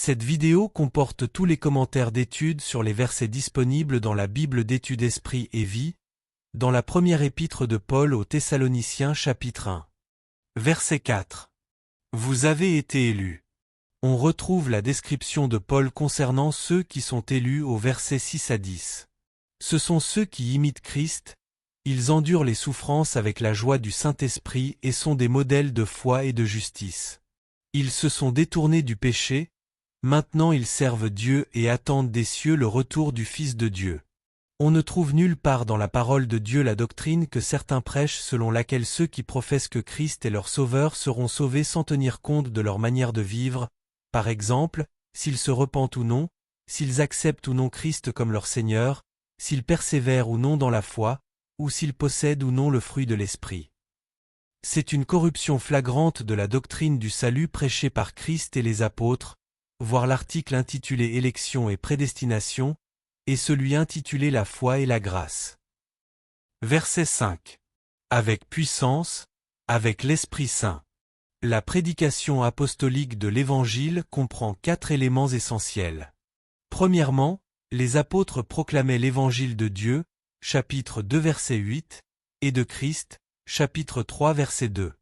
Cette vidéo comporte tous les commentaires d'études sur les versets disponibles dans la Bible d'études Esprit et Vie, dans la première épître de Paul aux Thessaloniciens chapitre 1. Verset 4. Vous avez été élus. On retrouve la description de Paul concernant ceux qui sont élus au verset 6 à 10. Ce sont ceux qui imitent Christ, ils endurent les souffrances avec la joie du Saint-Esprit et sont des modèles de foi et de justice. Ils se sont détournés du péché, maintenant ils servent Dieu et attendent des cieux le retour du Fils de Dieu. On ne trouve nulle part dans la parole de Dieu la doctrine que certains prêchent selon laquelle ceux qui professent que Christ est leur Sauveur seront sauvés sans tenir compte de leur manière de vivre, par exemple, s'ils se repentent ou non, s'ils acceptent ou non Christ comme leur Seigneur, s'ils persévèrent ou non dans la foi, ou s'ils possèdent ou non le fruit de l'Esprit. C'est une corruption flagrante de la doctrine du salut prêchée par Christ et les apôtres, voir l'article intitulé Élection et prédestination, et celui intitulé La foi et la grâce. Verset 5. Avec puissance, avec l'Esprit Saint. La prédication apostolique de l'Évangile comprend 4 éléments essentiels. Premièrement, les apôtres proclamaient l'Évangile de Dieu, chapitre 2 verset 8, et de Christ, chapitre 3 verset 2.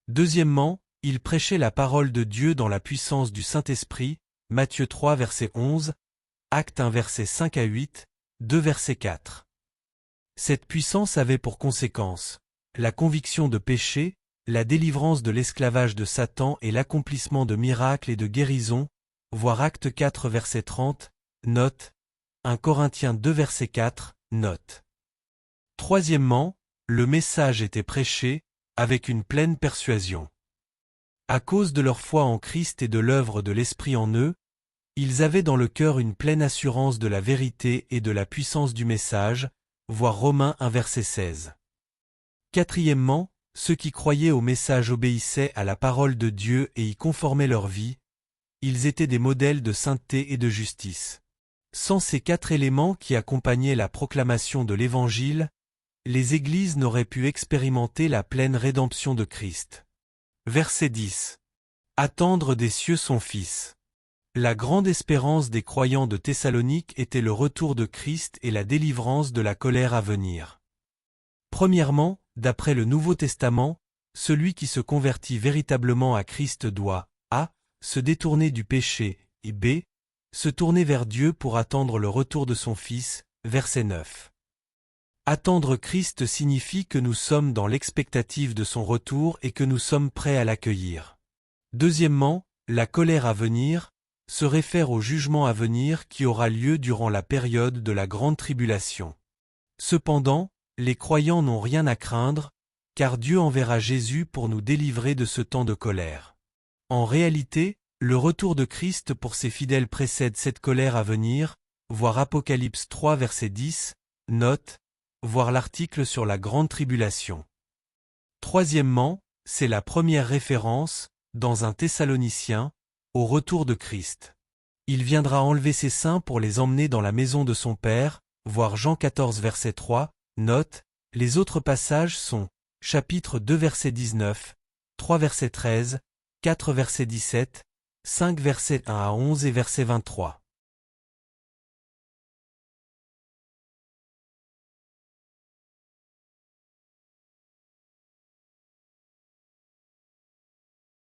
Deuxièmement, ils prêchaient la parole de Dieu dans la puissance du Saint-Esprit, Matthieu 3 verset 11, Actes 1 verset 5 à 8, 2 verset 4. Cette puissance avait pour conséquence la conviction de péché, la délivrance de l'esclavage de Satan et l'accomplissement de miracles et de guérisons, voir Acte 4 verset 30, note, 1 Corinthiens 2 verset 4, note. Troisièmement, le message était prêché, avec une pleine persuasion. À cause de leur foi en Christ et de l'œuvre de l'Esprit en eux, ils avaient dans le cœur une pleine assurance de la vérité et de la puissance du message, voir Romains 1 verset 16. Quatrièmement, ceux qui croyaient au message obéissaient à la parole de Dieu et y conformaient leur vie, ils étaient des modèles de sainteté et de justice. Sans ces 4 éléments qui accompagnaient la proclamation de l'Évangile, les églises n'auraient pu expérimenter la pleine rédemption de Christ. Verset 10. Attendre des cieux son Fils. La grande espérance des croyants de Thessalonique était le retour de Christ et la délivrance de la colère à venir. Premièrement, d'après le Nouveau Testament, celui qui se convertit véritablement à Christ doit a. Se détourner du péché et b. Se tourner vers Dieu pour attendre le retour de son Fils, verset 9. Attendre Christ signifie que nous sommes dans l'expectative de son retour et que nous sommes prêts à l'accueillir. Deuxièmement, la colère à venir se réfère au jugement à venir qui aura lieu durant la période de la grande tribulation. Cependant, les croyants n'ont rien à craindre, car Dieu enverra Jésus pour nous délivrer de ce temps de colère. En réalité, le retour de Christ pour ses fidèles précède cette colère à venir, voir Apocalypse 3 verset 10, note, voir l'article sur la grande tribulation. Troisièmement, c'est la première référence, dans 1 Thessaloniciens, au retour de Christ. Il viendra enlever ses saints pour les emmener dans la maison de son Père, voir Jean 14 verset 3, note, les autres passages sont, chapitre 2 verset 19, 3 verset 13, 4 verset 17, 5 verset 1 à 11 et verset 23.